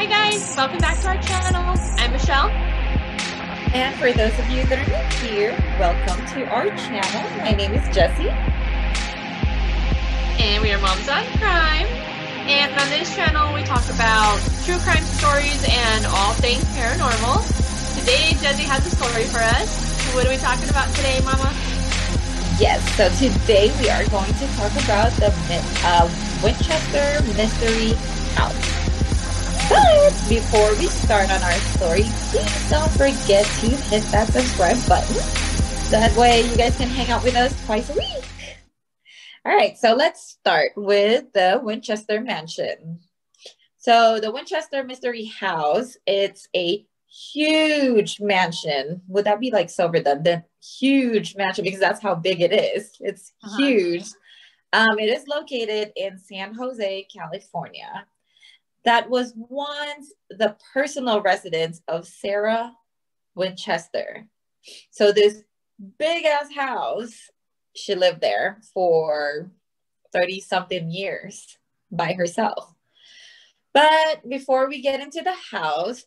guys, welcome back to our channel. I'm Michelle. And for those of you that are new here, welcome to our channel. My name is Jessie. And we are Momsoncrime. And on this channel, we talk about true crime stories and all things paranormal. Today, Jessie has a story for us. What are we talking about today, Mama? Yes, so today we are going to talk about the Winchester Mystery House. But before we start on our story, please don't forget to hit that subscribe button. That way you guys can hang out with us twice a week. All right, so let's start with the Winchester Mansion. So the Winchester Mystery House, it's a huge mansion. Would that be like so redundant? Huge mansion, because that's how big it is. It's huge. It is located in San Jose, California. That was once the personal residence of Sarah Winchester. So this big ass house, she lived there for 30 something years by herself. But before we get into the house,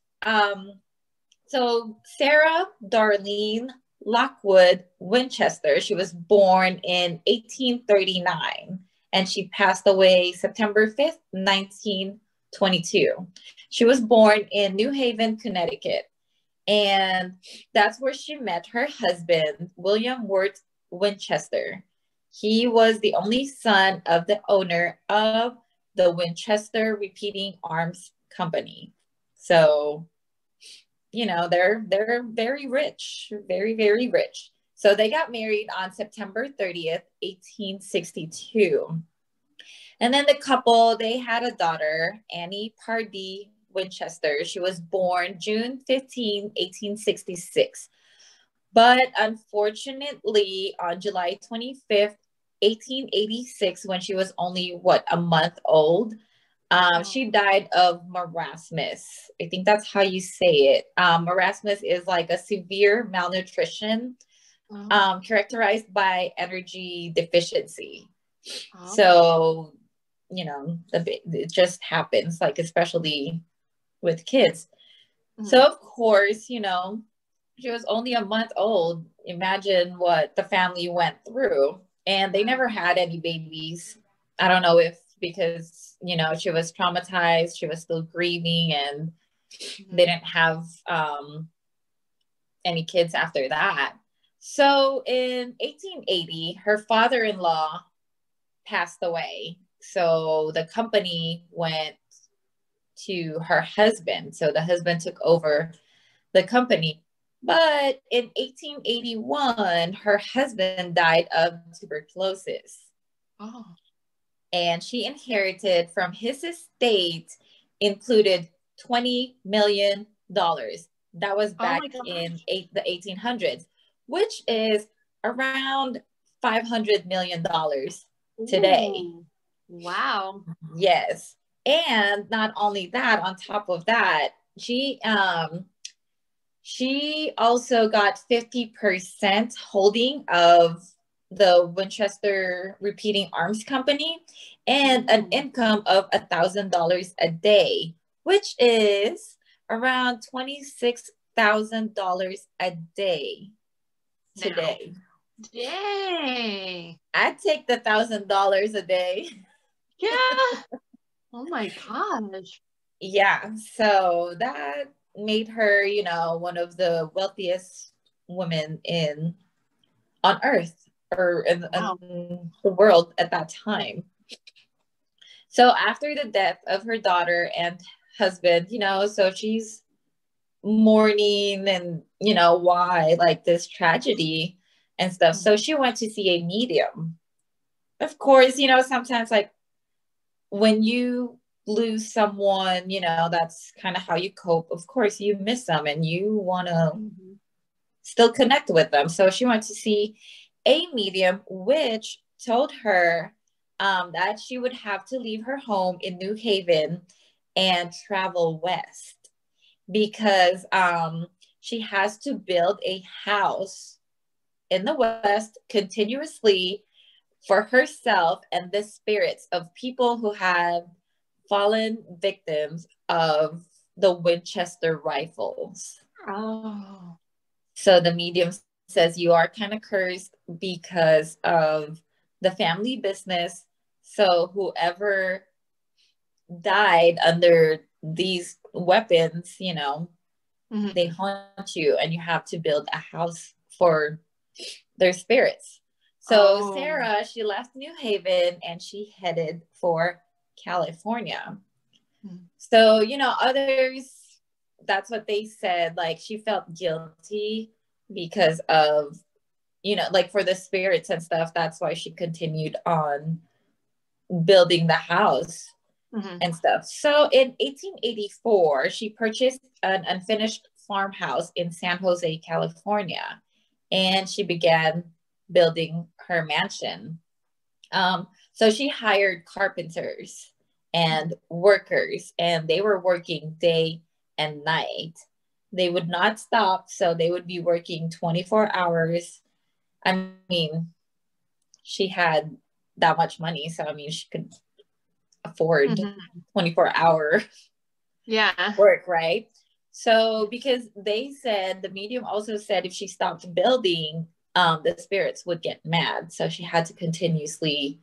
so Sarah Darlene Lockwood Winchester, she was born in 1839 and she passed away September 5th, 1922. She was born in New Haven, Connecticut. And that's where she met her husband, William Wirt Winchester. He was the only son of the owner of the Winchester Repeating Arms Company. So, you know, they're very rich, very, very rich. So they got married on September 30th, 1862. And then the couple, they had a daughter, Annie Pardee Winchester. She was born June 15, 1866. But unfortunately, on July 25th, 1886, when she was only, a month old, she died of marasmus. I think that's how you say it. Marasmus is like a severe malnutrition characterized by energy deficiency. So, you know, it just happens, like, especially with kids. So, of course, you know, she was only a month old. Imagine what the family went through. And they never had any babies. I don't know if because, you know, she was traumatized, she was still grieving, and they didn't have any kids after that. So in 1880, her father-in-law passed away. So the company went to her husband. So the husband took over the company. But in 1881, her husband died of tuberculosis. Oh. And she inherited from his estate included $20 million. That was back in the 1800s, which is around $500 million today. Ooh. Wow. Yes. And not only that, on top of that, she also got 50% holding of the Winchester Repeating Arms Company and an income of $1,000 a day, which is around $26,000 a day today. Dang. I'd take the $1,000 a day. Yeah. Oh my gosh. Yeah. So that made her, you know, one of the wealthiest women on earth or in the world at that time. So after the death of her daughter and husband, you know, so she's mourning and, you know, why, like, this tragedy and stuff. So she went to see a medium. Of course, you know, sometimes, like, when you lose someone, you know, that's kind of how you cope. Of course, you miss them and you want to still connect with them. So she went to see a medium, which told her that she would have to leave her home in New Haven and travel west because she has to build a house in the West continuously for herself and the spirits of people who have fallen victims of the Winchester rifles. Oh. So the medium says you are kind of cursed because of the family business. So whoever died under these weapons, you know, they haunt you, and you have to build a house for their spirits. So Sarah, she left New Haven and she headed for California. So, you know, others, that's what they said. Like, she felt guilty because of, you know, like for the spirits and stuff. That's why she continued on building the house and stuff. So in 1884, she purchased an unfinished farmhouse in San Jose, California, and she began building her mansion. So she hired carpenters and workers, and they were working day and night. They would not stop, so they would be working 24 hours. I mean, she had that much money, so I mean, she could afford 24-hour work, right? So because they said, the medium also said if she stopped building, the spirits would get mad. So she had to continuously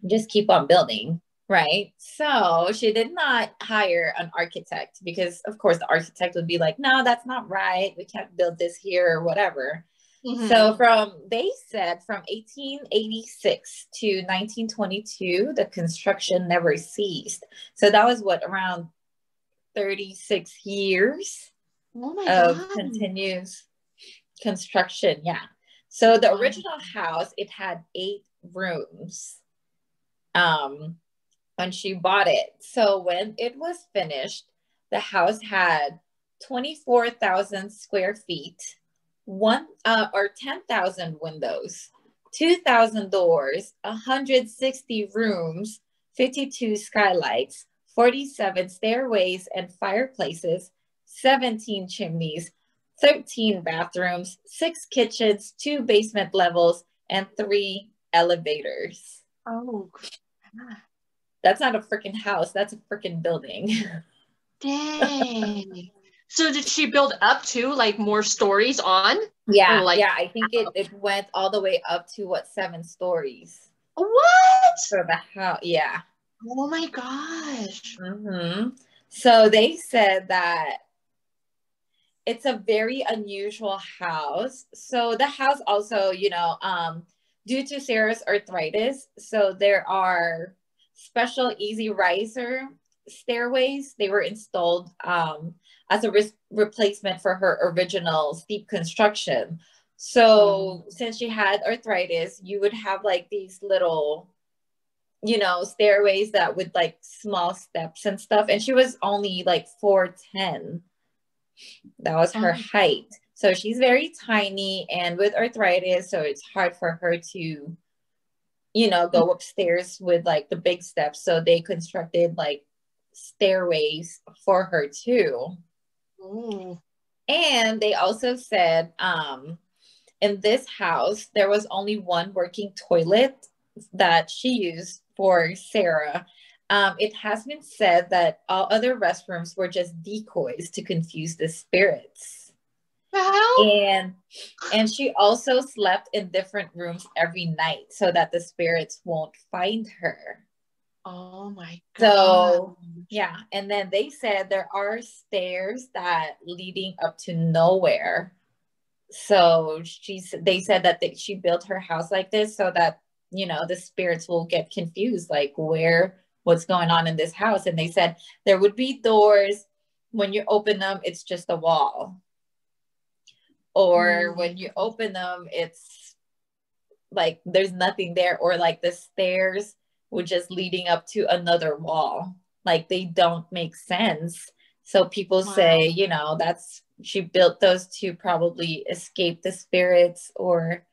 just keep on building, right? So she did not hire an architect because, of course, the architect would be like, no, that's not right. We can't build this here or whatever. So they said from 1886 to 1922, the construction never ceased. So that was what, around 36 years of continuous construction. Yeah. So the original house, it had 8 rooms when she bought it. So when it was finished, the house had 24,000 square feet, 10,000 windows, 2,000 doors, 160 rooms, 52 skylights, 47 stairways and fireplaces, 17 chimneys, 13 bathrooms, 6 kitchens, 2 basement levels, and 3 elevators. Oh, that's not a freaking house. That's a freaking building. Dang. So did she build up to like more stories on? Yeah, yeah. I think it went all the way up to 7 stories. What? For the house, yeah. Oh my gosh. So they said that it's a very unusual house. So the house also, you know, due to Sarah's arthritis, so there are special easy riser stairways. They were installed as a replacement for her original steep construction. So since she had arthritis, you would have like these little, you know, stairways that with like small steps and stuff. And she was only like 4'10". That was her height. So she's very tiny and with arthritis, so it's hard for her to, you know, go upstairs with like the big steps. So they constructed like stairways for her too. And they also said in this house, there was only one working toilet that she used for Sarah. It has been said that all other restrooms were just decoys to confuse the spirits. And she also slept in different rooms every night so that the spirits won't find her. Oh my God. So yeah, and then they said there are stairs that leading up to nowhere. So they said that she built her house like this so that, you know, the spirits will get confused, like what's going on in this house. And they said there would be doors. When you open them, it's just a wall. Or when you open them, it's like there's nothing there. Or like the stairs were just leading up to another wall. Like they don't make sense. So people say, you know, she built those to probably escape the spirits or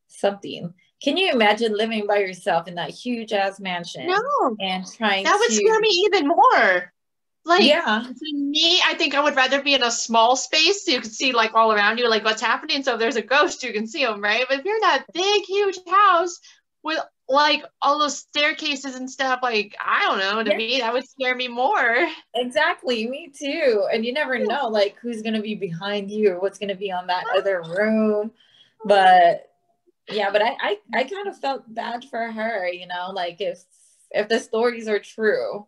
something. Can you imagine living by yourself in that huge ass mansion? No. And trying that would scare me even more. Like, yeah. To me, I think I would rather be in a small space so you can see like all around you, like what's happening. So if there's a ghost, you can see them, right? But if you're in that big, huge house with like all those staircases and stuff, like, I don't know, to Yeah, me, that would scare me more. exactly. Me too. And you never know, like, who's going to be behind you or what's going to be on that other room. But yeah, but I kind of felt bad for her, you know, like if the stories are true,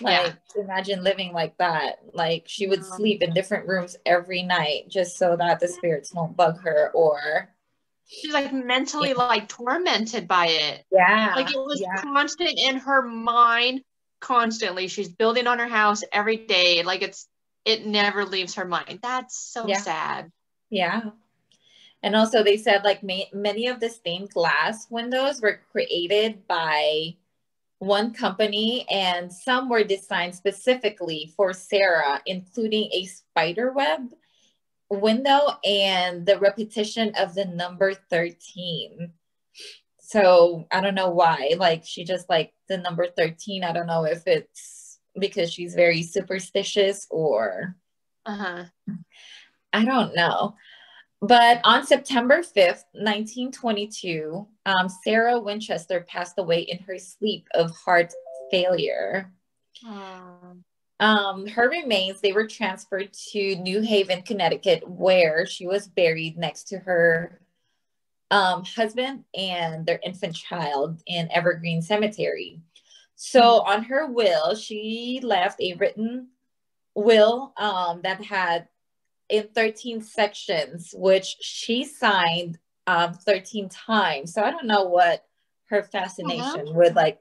Yeah. like imagine living like that. Like she would Um, sleep in different rooms every night just so that the spirits won't bug her or she's like mentally like tormented by it. Like yeah, it was yeah, constant in her mind constantly. She's building on her house every day. Like it never leaves her mind. That's so yeah, sad. yeah. And also they said like many of the stained glass windows were created by one company and some were designed specifically for Sarah, including a spider web window and the repetition of the number 13. So I don't know why. Like she just like the number 13. I don't know if it's because she's very superstitious or Uh-huh. I don't know. But on September 5th, 1922, Sarah Winchester passed away in her sleep of heart failure. Um, Her remains, they were transferred to New Haven, Connecticut, where she was buried next to her husband and their infant child in Evergreen Cemetery. So on her will, she left a written will that had in 13 sections, which she signed 13 times. So I don't know what her uh-huh. fascination with like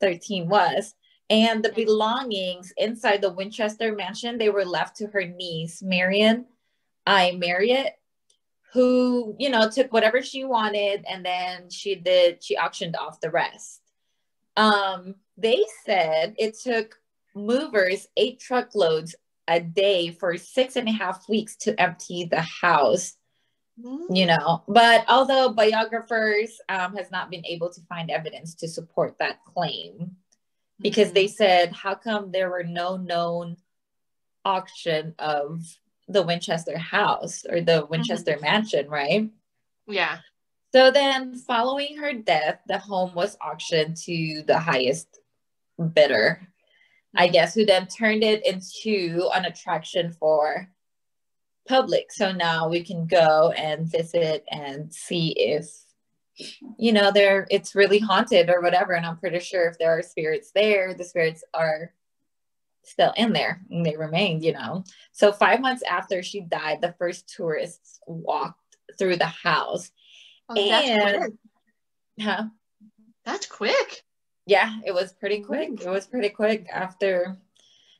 13 was. And the belongings inside the Winchester Mansion, they were left to her niece, Marion I. Marriott, who, you know, took whatever she wanted and then she auctioned off the rest. They said it took movers 8 truckloads a day for 6.5 weeks to empty the house, you Mm. know, but although biographers has not been able to find evidence to support that claim because they Mm. said how come there were no known auction of the Winchester house or the Winchester Mhm. mansion, right? Yeah. So then following her death, the home was auctioned to the highest bidder, I Mm. guess, who then turned it into an attraction for public. So now we can go and visit and see if, you know, there it's really haunted or whatever. And I'm pretty sure if there are spirits there, the spirits are still in there and they remained, you know. So 5 months after she died, the first tourists walked through the house. Oh, that's quick. And huh? That's quick. Yeah, it was pretty quick. Mm. It was pretty quick after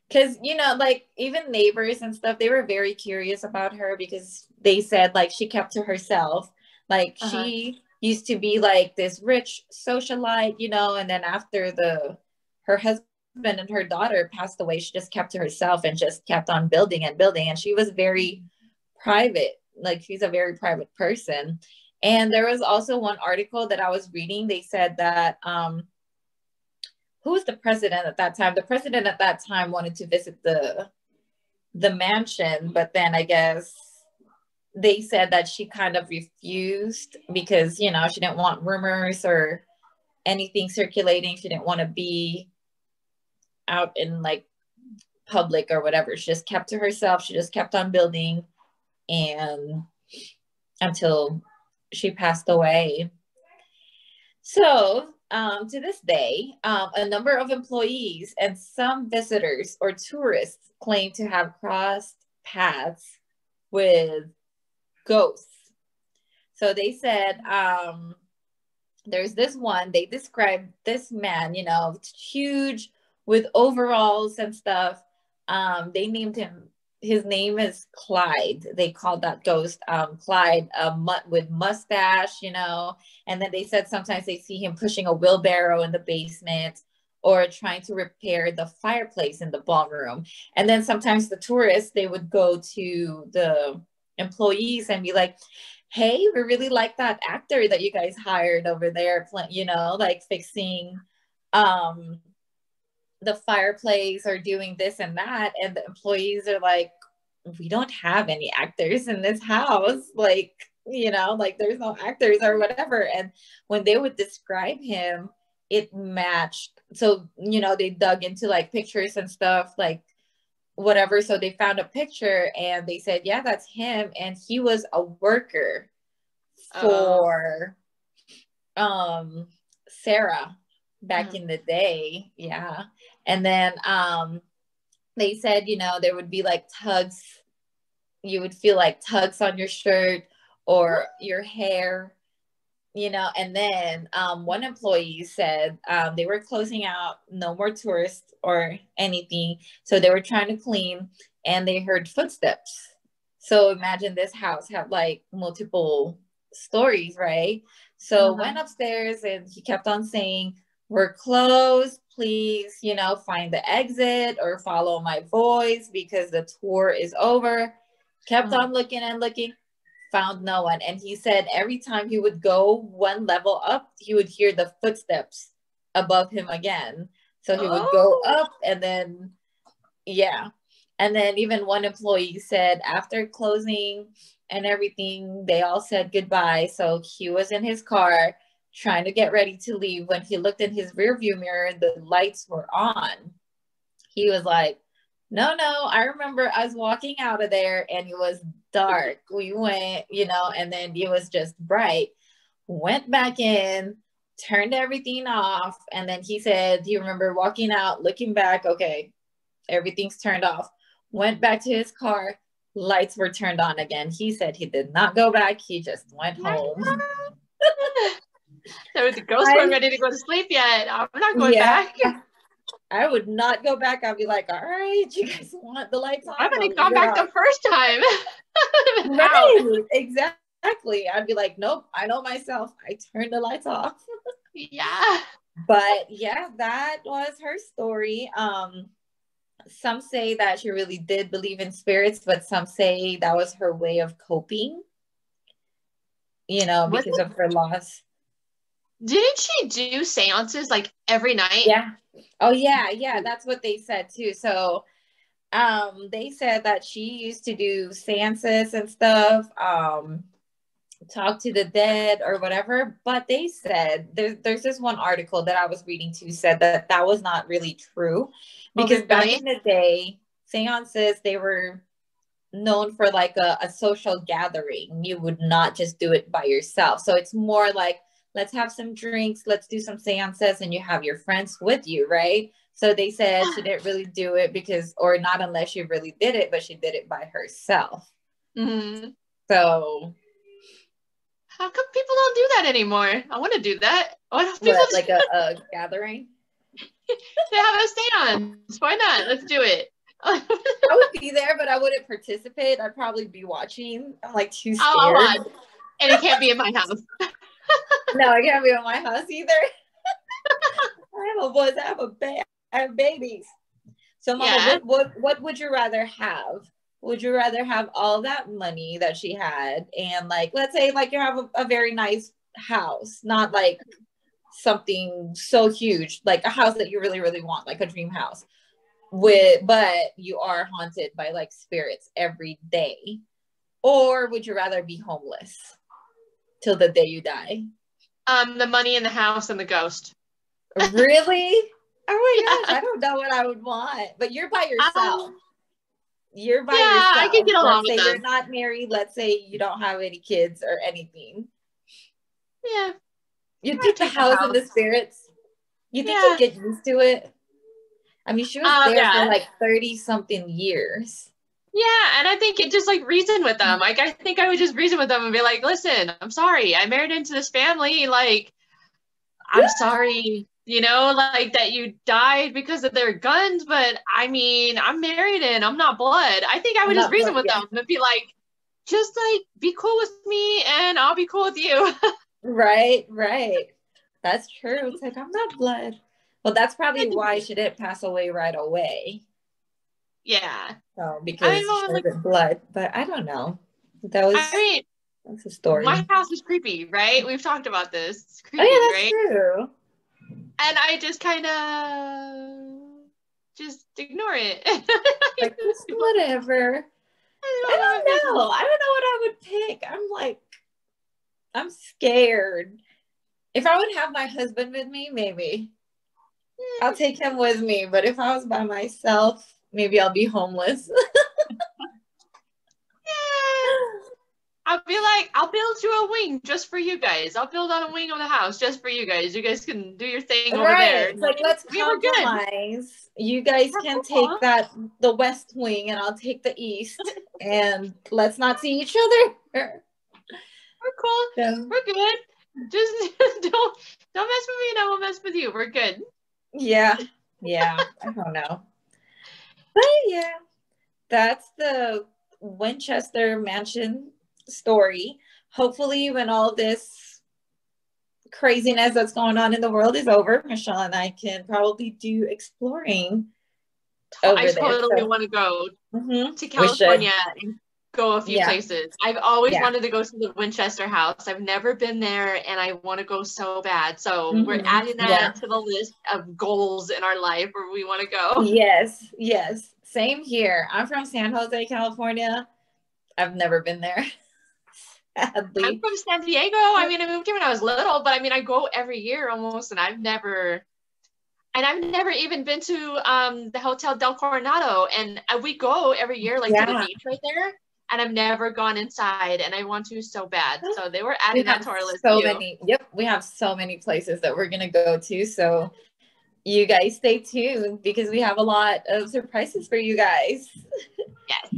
because you know, like even neighbors and stuff, they were very curious about her because they said like she kept to herself. Like Uh-huh. she used to be like this rich socialite, you know, and then after the her husband and her daughter passed away, she just kept to herself and just kept on building and building. And she was very private. Like she's a very private person. And there was also one article that I was reading. They said that who was the president at that time? The president at that time wanted to visit the mansion, but then I guess they said that she kind of refused because you know she didn't want rumors or anything circulating. She didn't want to be out in like public or whatever. She just kept to herself. She just kept on building and until she passed away. So, to this day, a number of employees and some visitors or tourists claim to have crossed paths with ghosts. So they said there's this one, they described this man, you know, huge with overalls and stuff. They named him, his name is Clyde. They called that ghost Clyde with mustache, you know. And then they said sometimes they see him pushing a wheelbarrow in the basement or trying to repair the fireplace in the ballroom. And then sometimes the tourists, they would go to the employees and be like, hey, we really like that actor that you guys hired over there, you know, like fixing um the fireplace or doing this and that. And the employees are like, we don't have any actors in this house. Like, you know, like there's no actors or whatever. And when they would describe him, it matched. So, you know, they dug into like pictures and stuff, like whatever. So they found a picture and they said, yeah, that's him. And he was a worker for Sarah back in the day. Yeah. And then they said, you know, there would be like tugs. You would feel like tugs on your shirt or your hair, you know. And then one employee said they were closing out, no more tourists or anything. So they were trying to clean and they heard footsteps. So imagine this house had like multiple stories, right? So went upstairs and he kept on saying, we're closed. Please, you know, find the exit or follow my voice because the tour is over. Kept on looking and looking, found no one. And he said every time he would go one level up, he would hear the footsteps above him again. So he would go up and then, yeah. And then even one employee said after closing and everything, they all said goodbye. So he was in his car trying to get ready to leave. When he looked in his rearview mirror, the lights were on. He was like, no, I remember I was walking out of there and it was dark. We went, you know, and then it was just bright. Went back in, turned everything off. And then he said, do you remember walking out, looking back? Okay, everything's turned off. Went back to his car. Lights were turned on again. He said he did not go back. He just went home. The ghosts weren't ready to go to sleep yet. I'm not going back. I would not go back. I'd be like, all right, you guys want the lights on? I would have gone back the first time. Right, exactly. I'd be like, nope, I know myself. I turned the lights off. Yeah. But yeah, that was her story. Some say that she really did believe in spirits, but some say that was her way of coping, you know, because of her loss. Didn't she do seances like every night? Yeah. Oh yeah. That's what they said too. So they said that she used to do seances and stuff, talk to the dead or whatever. But they said there's this one article that I was reading too, said that was not really true, because back in the day, seances, they were known for like a social gathering. You would not just do it by yourself. So it's more like, let's have some drinks, let's do some seances, and you have your friends with you, right? So they said she didn't really do it because, or not unless she really did it, but she did it by herself. So how come people don't do that anymore? I want to do that. Why don't people like a gathering? They have a seance. Why not? Let's do it. I would be there, but I wouldn't participate. I'd probably be watching. I'm like too scared. And it can't be in my house. No, it can't be in my house either. I have a boys. I have babies. So, Mama, what would you rather have? Would you rather have all that money that she had, and like, let's say, like, you have a very nice house, not like something so huge, like a house that you really, really want, like a dream house, but you are haunted by like spirits every day, or would you rather be homeless till the day you die? The money in the house and the ghost. Really? Oh my gosh, I don't know what I would want. But you're by yourself. You're by yourself. I can get along with them. You're not married. Let's say you don't have any kids or anything. Yeah. You take the house and the spirits. You think you get used to it? I mean, she was there for like 30-something years. Yeah, and I think it just like reason with them. Like, I think I would just reason with them and be like, listen, I'm sorry. I married into this family. Like, I'm sorry, you know, like that you died because of their guns. But I mean, I'm married and I'm not blood. I think I would just reason with them and be like, just like, be cool with me and I'll be cool with you. Right. That's true. It's like, I'm not blood. Well, that's probably why she didn't pass away right away. Yeah. So, because she wasn't blood, but I don't know. That's a story. My house is creepy, right? We've talked about this. It's creepy, that's true. And I just kind of just ignore it. Like, just whatever. I don't know what I would pick. I'm like, I'm scared. If I would have my husband with me, maybe I'll take him with me. But if I was by myself, maybe I'll be homeless. I'll be like, I'll build you a wing just for you guys. I'll build on a wing of the house just for you guys. You guys can do your thing over there. It's like, let's compromise. You guys can take the west wing, and I'll take the east, and let's not see each other. We're cool. Yeah. We're good. Just don't mess with me, and I won't mess with you. We're good. Yeah. I don't know. But yeah, that's the Winchester Mansion story. Hopefully, when all this craziness that's going on in the world is over, Michelle and I can probably do exploring over I totally want to go to California and go a few places. I've always wanted to go to the Winchester House. I've never been there, and I want to go so bad. So we're adding that to the list of goals in our life where we want to go. Yes. Same here. I'm from San Jose, California. I've never been there. Sadly. I'm from San Diego. I mean, I moved here when I was little, but I mean, I go every year almost, and I've never even been to the Hotel Del Coronado, and we go every year, like to the beach right there, and I've never gone inside, and I want to so bad. So they were adding that to our list. We have so many places that we're gonna go to. So you guys stay tuned because we have a lot of surprises for you guys. Yes.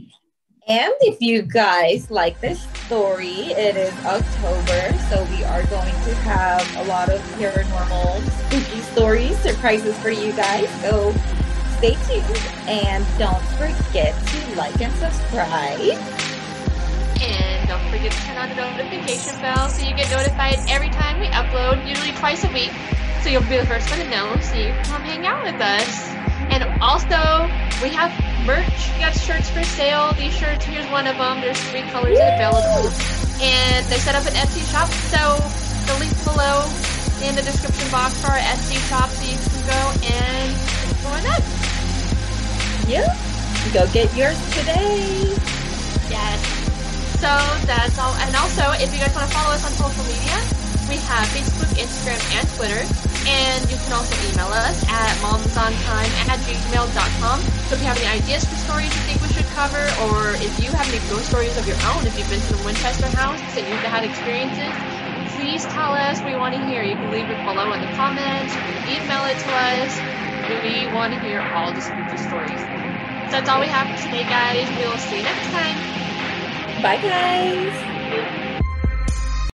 And if you guys like this story, it is October, so we are going to have a lot of paranormal, spooky stories, surprises for you guys. So stay tuned and don't forget to like and subscribe. And don't forget to turn on the notification bell so you get notified every time we upload, usually twice a week. So you'll be the first one to know, so you can come hang out with us. And also, we have merch. We got shirts for sale. These shirts, here's one of them. There's 3 colors available. And they set up an Etsy shop. So the link below in the description box for our Etsy shop, so you can go and join us. Yep. Go get yours today. Yes. So that's all. And also, if you guys want to follow us on social media, we have Facebook, Instagram, and Twitter. And you can also email us at momsoncrime@gmail.com. So if you have any ideas for stories you think we should cover, or if you have any ghost stories of your own, if you've been to the Winchester House and you've had experiences, please tell us. We want to hear. You can leave it below in the comments. You can email it to us. We want to hear all the spooky stories. So that's all we have for today, guys. We'll see you next time. Bye, guys.